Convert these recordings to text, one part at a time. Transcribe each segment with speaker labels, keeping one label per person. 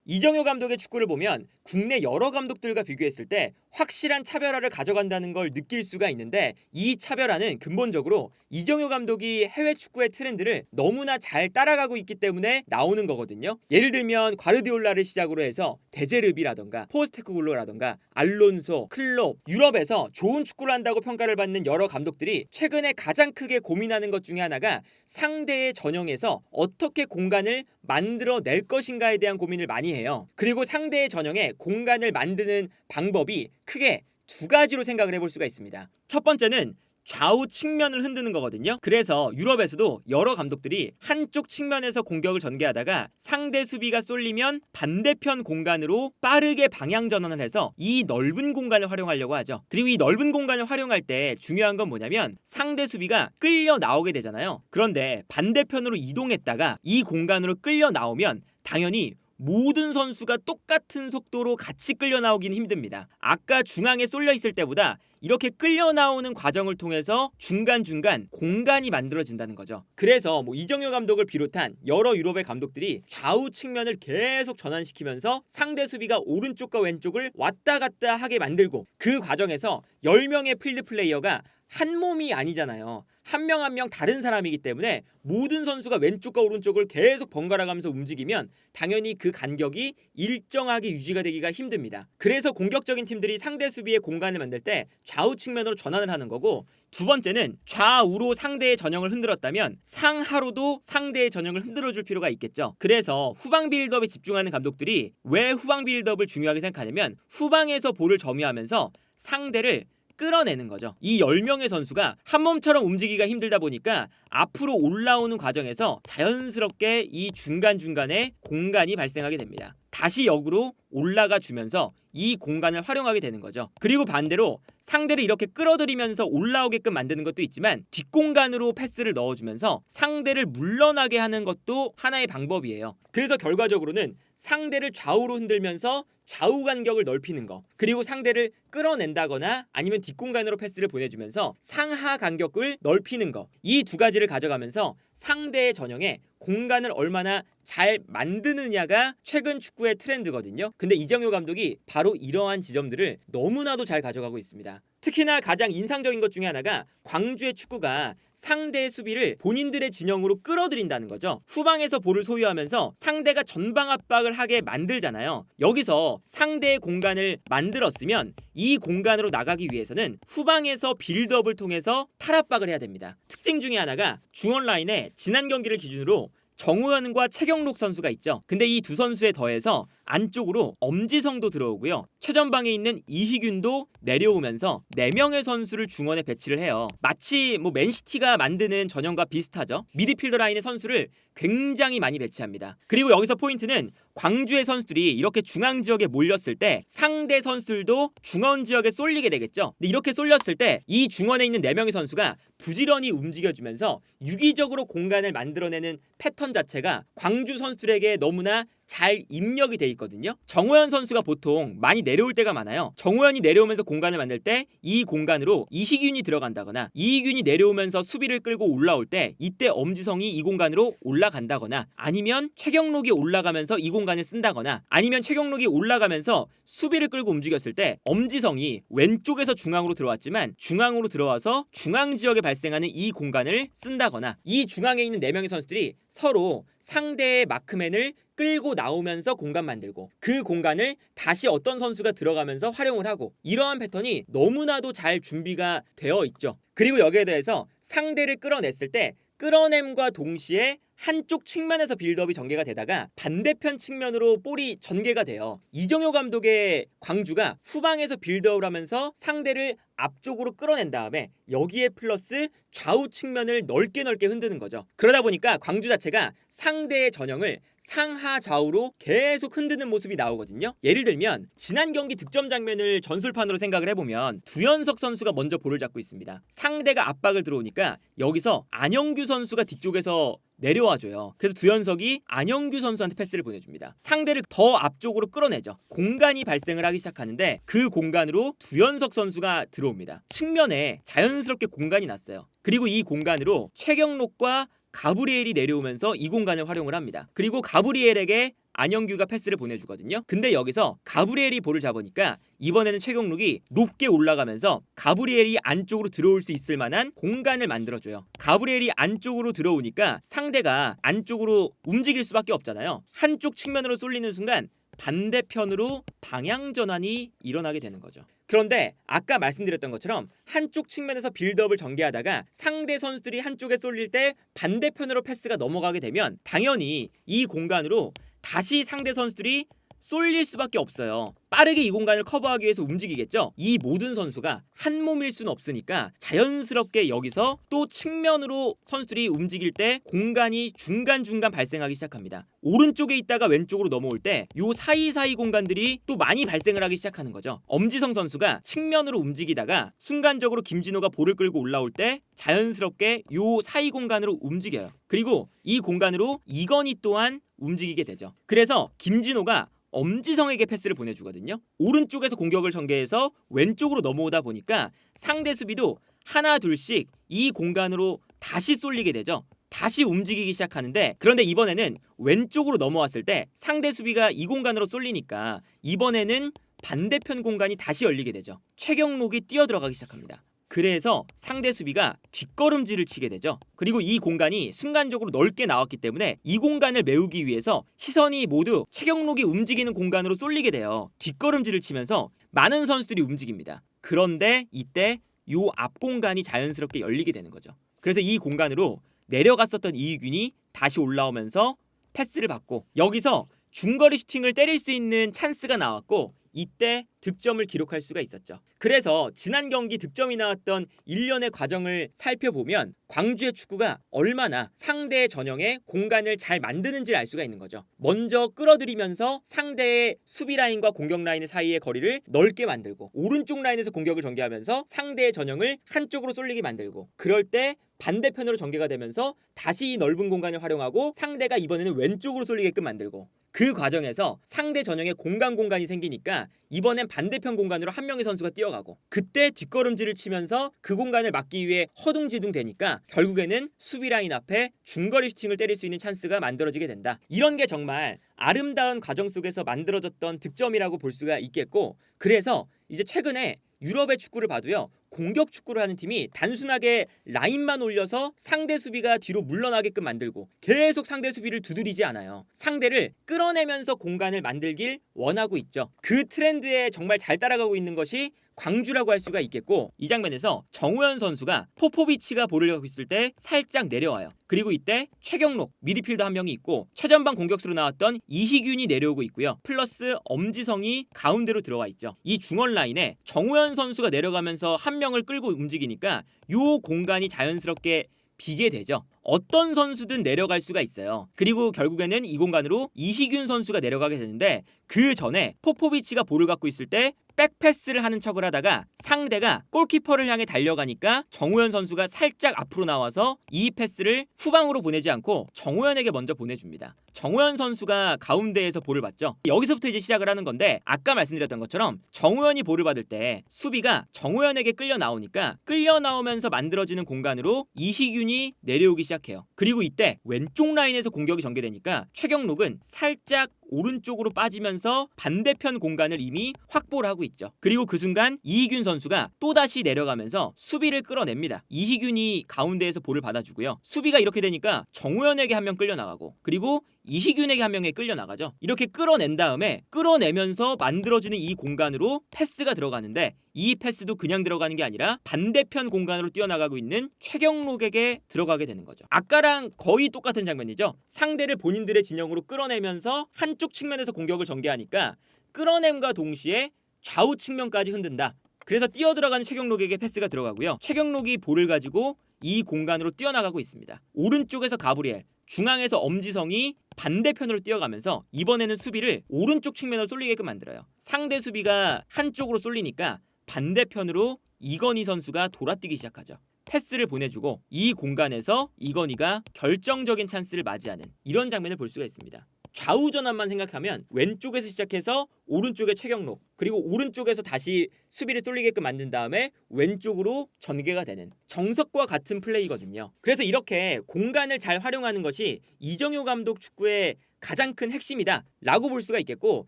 Speaker 1: 이정효 감독의 축구를 보면 국내 여러 감독들과 비교했을 때 확실한 차별화를 가져간다는 걸 느낄 수가 있는데, 이 차별화는 근본적으로 이정효 감독이 해외 축구의 트렌드를 너무나 잘 따라가고 있기 때문에 나오는 거거든요. 예를 들면 과르디올라를 시작으로 해서 데제르비라던가 포스테코글로라던가 알론소, 클롭, 유럽에서 좋은 축구를 한다고 평가를 받는 여러 감독들이 최근에 가장 크게 고민하는 것 중에 하나가 상대의 전형에서 어떻게 공간을 만들어낼 것인가에 대한 고민을 많이 해요. 그리고 상대의 전형에 공간을 만드는 방법이 크게 두 가지로 생각을 해볼 수가 있습니다. 첫 번째는 좌우 측면을 흔드는 거거든요. 그래서 유럽에서도 여러 감독들이 한쪽 측면에서 공격을 전개하다가 상대 수비가 쏠리면 반대편 공간으로 빠르게 방향 전환을 해서 이 넓은 공간을 활용하려고 하죠. 그리고 이 넓은 공간을 활용할 때 중요한 건 뭐냐면 상대 수비가 끌려 나오게 되잖아요. 그런데 반대편으로 이동했다가 이 공간으로 끌려 나오면 당연히 모든 선수가 똑같은 속도로 같이 끌려 나오긴 힘듭니다. 아까 중앙에 쏠려 있을 때보다 이렇게 끌려 나오는 과정을 통해서 중간중간 공간이 만들어진다는 거죠. 그래서 이정효 감독을 비롯한 여러 유럽의 감독들이 좌우 측면을 계속 전환시키면서 상대 수비가 오른쪽과 왼쪽을 왔다 갔다 하게 만들고, 그 과정에서 10명의 필드 플레이어가 한 몸이 아니잖아요. 한 명 한 명 다른 사람이기 때문에 모든 선수가 왼쪽과 오른쪽을 계속 번갈아 가면서 움직이면 당연히 그 간격이 일정하게 유지가 되기가 힘듭니다. 그래서 공격적인 팀들이 상대 수비의 공간을 만들 때 좌우 측면으로 전환을 하는 거고, 두 번째는 좌우로 상대의 전형을 흔들었다면 상하로도 상대의 전형을 흔들어줄 필요가 있겠죠. 그래서 후방 빌드업에 집중하는 감독들이 왜 후방 빌드업을 중요하게 생각하냐면 후방에서 볼을 점유하면서 상대를 끌어내는 거죠. 이 10명의 선수가 한 몸처럼 움직이기가 힘들다 보니까 앞으로 올라오는 과정에서 자연스럽게 이 중간중간에 공간이 발생하게 됩니다. 다시 역으로 올라가 주면서 이 공간을 활용하게 되는 거죠. 그리고 반대로 상대를 이렇게 끌어들이면서 올라오게끔 만드는 것도 있지만 뒷공간으로 패스를 넣어주면서 상대를 물러나게 하는 것도 하나의 방법이에요. 그래서 결과적으로는 상대를 좌우로 흔들면서 좌우 간격을 넓히는 거, 그리고 상대를 끌어낸다거나 아니면 뒷공간으로 패스를 보내주면서 상하 간격을 넓히는 거, 이 두 가지를 가져가면서 상대의 전형에 공간을 얼마나 잘 만드느냐가 최근 축구의 트렌드거든요. 근데 이정효 감독이 바로 이러한 지점들을 너무나도 잘 가져가고 있습니다. 특히나 가장 인상적인 것 중에 하나가 광주의 축구가 상대의 수비를 본인들의 진영으로 끌어들인다는 거죠. 후방에서 볼을 소유하면서 상대가 전방 압박을 하게 만들잖아요. 여기서 상대의 공간을 만들었으면 이 공간으로 나가기 위해서는 후방에서 빌드업을 통해서 탈압박을 해야 됩니다. 특징 중에 하나가 중원 라인에 지난 경기를 기준으로 정우현과 최경록 선수가 있죠. 근데 이 두 선수에 더해서 안쪽으로 엄지성도 들어오고요. 최전방에 있는 이희균도 내려오면서 4명의 선수를 중원에 배치를 해요. 마치 맨시티가 만드는 전형과 비슷하죠. 미드필더 라인의 선수를 굉장히 많이 배치합니다. 그리고 여기서 포인트는 광주의 선수들이 이렇게 중앙 지역에 몰렸을 때 상대 선수들도 중원 지역에 쏠리게 되겠죠. 근데 이렇게 쏠렸을 때 이 중원에 있는 4명의 선수가 부지런히 움직여주면서 유기적으로 공간을 만들어내는 패턴 자체가 광주 선수들에게 너무나 잘 입력이 돼 있거든요. 정우현 선수가 보통 많이 내려올 때가 많아요. 정우현이 내려오면서 공간을 만들 때 이 공간으로 이희균이 들어간다거나, 이희균이 내려오면서 수비를 끌고 올라올 때 이때 엄지성이 이 공간으로 올라간다거나, 아니면 최경록이 올라가면서 이 공간을 쓴다거나, 아니면 최경록이 올라가면서 수비를 끌고 움직였을 때 엄지성이 왼쪽에서 중앙으로 들어왔지만 중앙으로 들어와서 중앙 지역에 발생하는 이 공간을 쓴다거나, 이 중앙에 있는 4명의 선수들이 서로 상대의 마크맨을 끌고 나오면서 공간 만들고, 그 공간을 다시 어떤 선수가 들어가면서 활용을 하고, 이러한 패턴이 너무나도 잘 준비가 되어 있죠. 그리고 여기에 대해서 상대를 끌어냈을 때 끌어냄과 동시에 한쪽 측면에서 빌드업이 전개가 되다가 반대편 측면으로 볼이 전개가 돼요. 이정효 감독의 광주가 후방에서 빌드업을 하면서 상대를 앞쪽으로 끌어낸 다음에 여기에 플러스 좌우 측면을 넓게 흔드는 거죠. 그러다 보니까 광주 자체가 상대의 전형을 상하 좌우로 계속 흔드는 모습이 나오거든요. 예를 들면 지난 경기 득점 장면을 전술판으로 생각을 해보면 두현석 선수가 먼저 볼을 잡고 있습니다. 상대가 압박을 들어오니까 여기서 안영규 선수가 뒤쪽에서 내려와줘요. 그래서 두현석이 안영규 선수한테 패스를 보내줍니다. 상대를 더 앞쪽으로 끌어내죠. 공간이 발생을 하기 시작하는데 그 공간으로 두현석 선수가 들어옵니다. 측면에 자연스럽게 공간이 났어요. 그리고 이 공간으로 최경록과 가브리엘이 내려오면서 이 공간을 활용을 합니다. 그리고 가브리엘에게 안영규가 패스를 보내주거든요. 근데 여기서 가브리엘이 볼을 잡으니까 이번에는 최경록이 높게 올라가면서 가브리엘이 안쪽으로 들어올 수 있을 만한 공간을 만들어줘요. 가브리엘이 안쪽으로 들어오니까 상대가 안쪽으로 움직일 수밖에 없잖아요. 한쪽 측면으로 쏠리는 순간 반대편으로 방향 전환이 일어나게 되는 거죠. 그런데 아까 말씀드렸던 것처럼 한쪽 측면에서 빌드업을 전개하다가 상대 선수들이 한쪽에 쏠릴 때 반대편으로 패스가 넘어가게 되면 당연히 이 공간으로 다시 상대 선수들이 쏠릴 수밖에 없어요. 빠르게 이 공간을 커버하기 위해서 움직이겠죠. 이 모든 선수가 한 몸일 수는 없으니까 자연스럽게 여기서 또 측면으로 선수들이 움직일 때 공간이 중간중간 발생하기 시작합니다. 오른쪽에 있다가 왼쪽으로 넘어올 때 요 사이사이 공간들이 또 많이 발생을 하기 시작하는 거죠. 엄지성 선수가 측면으로 움직이다가 순간적으로 김진호가 볼을 끌고 올라올 때 자연스럽게 요 사이 공간으로 움직여요. 그리고 이 공간으로 이건희 또한 움직이게 되죠. 그래서 김진호가 엄지성에게 패스를 보내주거든요. 오른쪽에서 공격을 전개해서 왼쪽으로 넘어오다 보니까 상대 수비도 하나 둘씩 이 공간으로 다시 쏠리게 되죠. 다시 움직이기 시작하는데, 그런데 이번에는 왼쪽으로 넘어왔을 때 상대 수비가 이 공간으로 쏠리니까 이번에는 반대편 공간이 다시 열리게 되죠. 최경록이 뛰어들어가기 시작합니다. 그래서 상대 수비가 뒷걸음질을 치게 되죠. 그리고 이 공간이 순간적으로 넓게 나왔기 때문에 이 공간을 메우기 위해서 시선이 모두 최경록이 움직이는 공간으로 쏠리게 돼요. 뒷걸음질을 치면서 많은 선수들이 움직입니다. 그런데 이때 요 앞 공간이 자연스럽게 열리게 되는 거죠. 그래서 이 공간으로 내려갔었던 이희균이 다시 올라오면서 패스를 받고 여기서 중거리 슈팅을 때릴 수 있는 찬스가 나왔고 이때 득점을 기록할 수가 있었죠. 그래서 지난 경기 득점이 나왔던 일련의 과정을 살펴보면 광주의 축구가 얼마나 상대의 전형에 공간을 잘 만드는지를 알 수가 있는 거죠. 먼저 끌어들이면서 상대의 수비 라인과 공격 라인 사이의 거리를 넓게 만들고 오른쪽 라인에서 공격을 전개하면서 상대의 전형을 한쪽으로 쏠리게 만들고, 그럴 때 반대편으로 전개가 되면서 다시 이 넓은 공간을 활용하고 상대가 이번에는 왼쪽으로 쏠리게끔 만들고, 그 과정에서 상대 전형에 공간이 생기니까 이번엔 반대편 공간으로 한 명의 선수가 뛰어가고, 그때 뒷걸음질을 치면서 그 공간을 막기 위해 허둥지둥 되니까 결국에는 수비 라인 앞에 중거리 슈팅을 때릴 수 있는 찬스가 만들어지게 된다. 이런 게 정말 아름다운 과정 속에서 만들어졌던 득점이라고 볼 수가 있겠고, 그래서 이제 최근에 유럽의 축구를 봐도요, 공격 축구를 하는 팀이 단순하게 라인만 올려서 상대 수비가 뒤로 물러나게끔 만들고 계속 상대 수비를 두드리지 않아요. 상대를 끌어내면서 공간을 만들길 원하고 있죠. 그 트렌드에 정말 잘 따라가고 있는 것이 광주라고 할 수가 있겠고, 이 장면에서 정우현 선수가 포포비치가 볼을 갖고 있을 때 살짝 내려와요. 그리고 이때 최경록 미드필더 한 명이 있고 최전방 공격수로 나왔던 이희균이 내려오고 있고요. 플러스 엄지성이 가운데로 들어와 있죠. 이 중원 라인에 정우현 선수가 내려가면서 한 명을 끌고 움직이니까 요 공간이 자연스럽게 비게 되죠. 어떤 선수든 내려갈 수가 있어요. 그리고 결국에는 이 공간으로 이희균 선수가 내려가게 되는데, 그 전에 포포비치가 볼을 갖고 있을 때 백패스를 하는 척을 하다가 상대가 골키퍼를 향해 달려가니까 정우현 선수가 살짝 앞으로 나와서 이 패스를 후방으로 보내지 않고 정우현에게 먼저 보내줍니다. 정우현 선수가 가운데에서 볼을 받죠. 여기서부터 이제 시작을 하는 건데, 아까 말씀드렸던 것처럼 정우현이 볼을 받을 때 수비가 정우현에게 끌려 나오니까 끌려 나오면서 만들어지는 공간으로 이희균이 내려오기 시작해요. 그리고 이때 왼쪽 라인에서 공격이 전개되니까 최경록은 살짝 오른쪽으로 빠지면서 반대편 공간을 이미 확보를 하고 있죠. 그리고 그 순간 이희균 선수가 또다시 내려가면서 수비를 끌어냅니다. 이희균이 가운데에서 볼을 받아주고요. 수비가 이렇게 되니까 정우현에게 한 명 끌려 나가고, 그리고 이희균에게 한 명에 끌려 나가죠. 이렇게 끌어낸 다음에 끌어내면서 만들어지는 이 공간으로 패스가 들어가는데, 이 패스도 그냥 들어가는 게 아니라 반대편 공간으로 뛰어나가고 있는 최경록에게 들어가게 되는 거죠. 아까랑 거의 똑같은 장면이죠. 상대를 본인들의 진영으로 끌어내면서 한쪽 측면에서 공격을 전개하니까 끌어냄과 동시에 좌우 측면까지 흔든다. 그래서 뛰어들어가는 최경록에게 패스가 들어가고요. 최경록이 볼을 가지고 이 공간으로 뛰어나가고 있습니다. 오른쪽에서 가브리엘, 중앙에서 엄지성이 반대편으로 뛰어가면서 이번에는 수비를 오른쪽 측면으로 쏠리게끔 만들어요. 상대 수비가 한쪽으로 쏠리니까 반대편으로 이건희 선수가 돌아뛰기 시작하죠. 패스를 보내주고 이 공간에서 이건희가 결정적인 찬스를 맞이하는 이런 장면을 볼 수가 있습니다. 좌우 전환만 생각하면 왼쪽에서 시작해서 오른쪽에 최경록, 그리고 오른쪽에서 다시 수비를 쏠리게끔 만든 다음에 왼쪽으로 전개가 되는 정석과 같은 플레이거든요. 그래서 이렇게 공간을 잘 활용하는 것이 이정효 감독 축구의 가장 큰 핵심이다 라고 볼 수가 있겠고,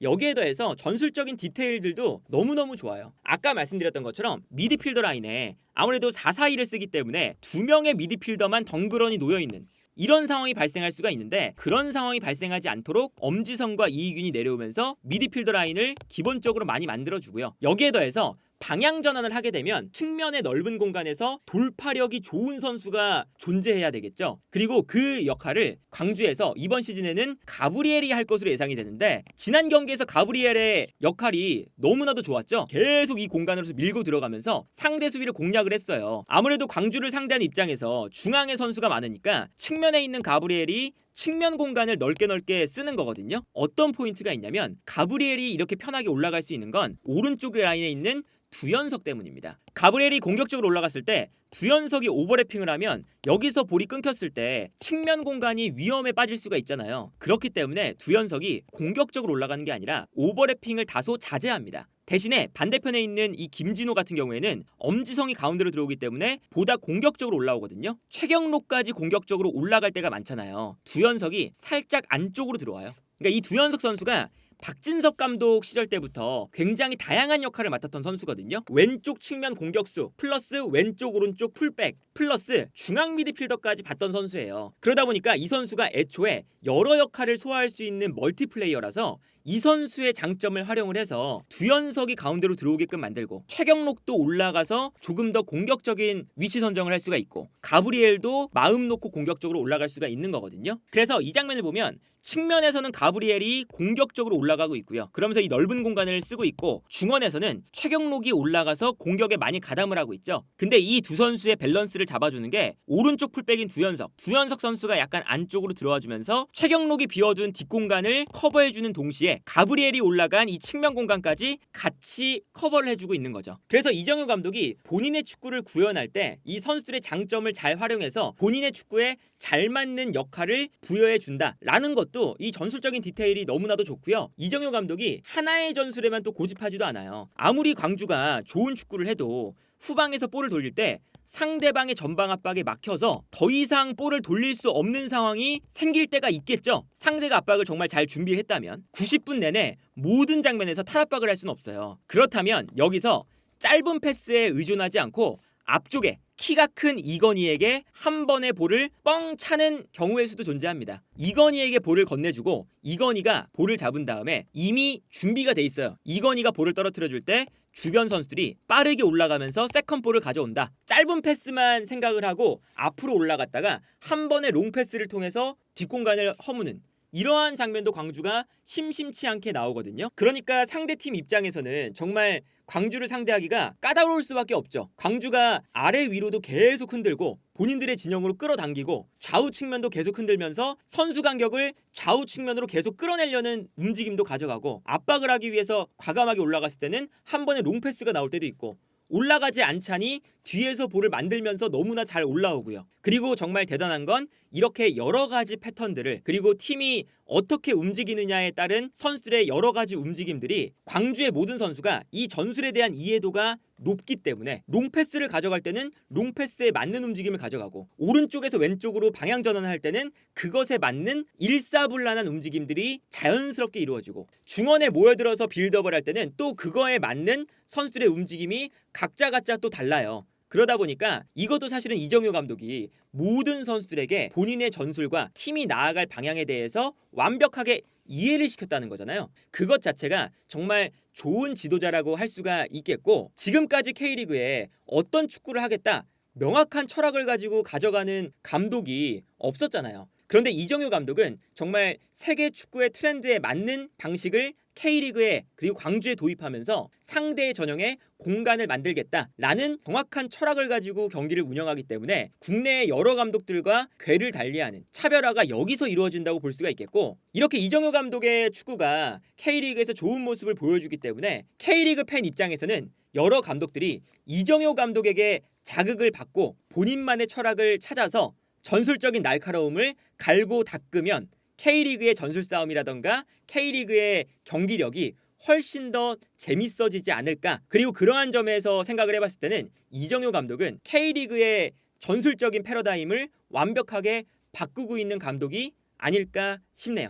Speaker 1: 여기에 더해서 전술적인 디테일들도 너무너무 좋아요. 아까 말씀드렸던 것처럼 미드필더 라인에 아무래도 4-4-2를 쓰기 때문에 2명의 미드필더만 덩그러니 놓여있는 이런 상황이 발생할 수가 있는데, 그런 상황이 발생하지 않도록 엄지성과 이익윤이 내려오면서 미드필더 라인을 기본적으로 많이 만들어주고요. 여기에 더해서 방향 전환을 하게 되면 측면의 넓은 공간에서 돌파력이 좋은 선수가 존재해야 되겠죠. 그리고 그 역할을 광주에서 이번 시즌에는 가브리엘이 할 것으로 예상이 되는데, 지난 경기에서 가브리엘의 역할이 너무나도 좋았죠. 계속 이 공간으로서 밀고 들어가면서 상대 수비를 공략을 했어요. 아무래도 광주를 상대하는 입장에서 중앙에 선수가 많으니까 측면에 있는 가브리엘이 측면 공간을 넓게 쓰는 거거든요. 어떤 포인트가 있냐면, 가브리엘이 이렇게 편하게 올라갈 수 있는 건 오른쪽 라인에 있는 두연석 때문입니다. 가브리엘이 공격적으로 올라갔을 때 두연석이 오버래핑을 하면 여기서 볼이 끊겼을 때 측면 공간이 위험에 빠질 수가 있잖아요. 그렇기 때문에 두연석이 공격적으로 올라가는 게 아니라 오버래핑을 다소 자제합니다. 대신에 반대편에 있는 이 김진호 같은 경우에는 엄지성이 가운데로 들어오기 때문에 보다 공격적으로 올라오거든요. 최경록까지 공격적으로 올라갈 때가 많잖아요. 두연석이 살짝 안쪽으로 들어와요. 그러니까 이 두연석 선수가 박진섭 감독 시절 때부터 굉장히 다양한 역할을 맡았던 선수거든요. 왼쪽 측면 공격수 플러스 왼쪽 오른쪽 풀백 플러스 중앙 미드필더까지 봤던 선수예요. 그러다 보니까 이 선수가 애초에 여러 역할을 소화할 수 있는 멀티플레이어라서 이 선수의 장점을 활용을 해서 두연석이 가운데로 들어오게끔 만들고, 최경록도 올라가서 조금 더 공격적인 위치 선정을 할 수가 있고, 가브리엘도 마음 놓고 공격적으로 올라갈 수가 있는 거거든요. 그래서 이 장면을 보면 측면에서는 가브리엘이 공격적으로 올라가고 있고요. 그러면서 이 넓은 공간을 쓰고 있고, 중원에서는 최경록이 올라가서 공격에 많이 가담을 하고 있죠. 근데 이 두 선수의 밸런스를 잡아주는 게 오른쪽 풀백인 두연석 선수가 약간 안쪽으로 들어와주면서 최경록이 비워둔 뒷공간을 커버해주는 동시에 가브리엘이 올라간 이 측면 공간까지 같이 커버를 해주고 있는 거죠. 그래서 이정효 감독이 본인의 축구를 구현할 때 이 선수들의 장점을 잘 활용해서 본인의 축구에 잘 맞는 역할을 부여해준다라는 것도 이 전술적인 디테일이 너무나도 좋고요. 이정효 감독이 하나의 전술에만 또 고집하지도 않아요. 아무리 광주가 좋은 축구를 해도 후방에서 볼을 돌릴 때 상대방의 전방 압박에 막혀서 더 이상 볼을 돌릴 수 없는 상황이 생길 때가 있겠죠. 상대가 압박을 정말 잘 준비했다면 90분 내내 모든 장면에서 탈압박을 할 수는 없어요. 그렇다면 여기서 짧은 패스에 의존하지 않고 앞쪽에 키가 큰 이건희에게 한 번의 볼을 뻥 차는 경우의 수도 존재합니다. 이건희에게 볼을 건네주고 이건희가 볼을 잡은 다음에 이미 준비가 돼 있어요. 이건희가 볼을 떨어뜨려 줄 때 주변 선수들이 빠르게 올라가면서 세컨볼을 가져온다. 짧은 패스만 생각을 하고 앞으로 올라갔다가 한 번의 롱패스를 통해서 뒷공간을 허무는 이러한 장면도 광주가 심심치 않게 나오거든요. 그러니까 상대팀 입장에서는 정말 광주를 상대하기가 까다로울 수밖에 없죠. 광주가 아래 위로도 계속 흔들고 본인들의 진영으로 끌어당기고 좌우 측면도 계속 흔들면서 선수 간격을 좌우 측면으로 계속 끌어내려는 움직임도 가져가고, 압박을 하기 위해서 과감하게 올라갔을 때는 한 번에 롱패스가 나올 때도 있고, 올라가지 않자니 뒤에서 볼을 만들면서 너무나 잘 올라오고요. 그리고 정말 대단한 건 이렇게 여러 가지 패턴들을, 그리고 팀이 어떻게 움직이느냐에 따른 선수들의 여러 가지 움직임들이 광주의 모든 선수가 이 전술에 대한 이해도가 높기 때문에 롱패스를 가져갈 때는 롱패스에 맞는 움직임을 가져가고, 오른쪽에서 왼쪽으로 방향 전환을 할 때는 그것에 맞는 일사불란한 움직임들이 자연스럽게 이루어지고, 중원에 모여들어서 빌드업을 할 때는 또 그거에 맞는 선수들의 움직임이 각자 또 달라요. 그러다 보니까 이것도 사실은 이정효 감독이 모든 선수들에게 본인의 전술과 팀이 나아갈 방향에 대해서 완벽하게 이해를 시켰다는 거잖아요. 그것 자체가 정말 좋은 지도자라고 할 수가 있겠고, 지금까지 K리그에 어떤 축구를 하겠다 명확한 철학을 가지고 가져가는 감독이 없었잖아요. 그런데 이정효 감독은 정말 세계 축구의 트렌드에 맞는 방식을 K리그에 그리고 광주에 도입하면서 상대의 전형에 공간을 만들겠다라는 정확한 철학을 가지고 경기를 운영하기 때문에 국내의 여러 감독들과 궤를 달리하는 차별화가 여기서 이루어진다고 볼 수가 있겠고, 이렇게 이정효 감독의 축구가 K리그에서 좋은 모습을 보여주기 때문에 K리그 팬 입장에서는 여러 감독들이 이정효 감독에게 자극을 받고 본인만의 철학을 찾아서 전술적인 날카로움을 갈고 닦으면 K리그의 전술 싸움이라던가 K리그의 경기력이 훨씬 더 재밌어지지 않을까. 그리고 그러한 점에서 생각을 해봤을 때는 이정효 감독은 K리그의 전술적인 패러다임을 완벽하게 바꾸고 있는 감독이 아닐까 싶네요.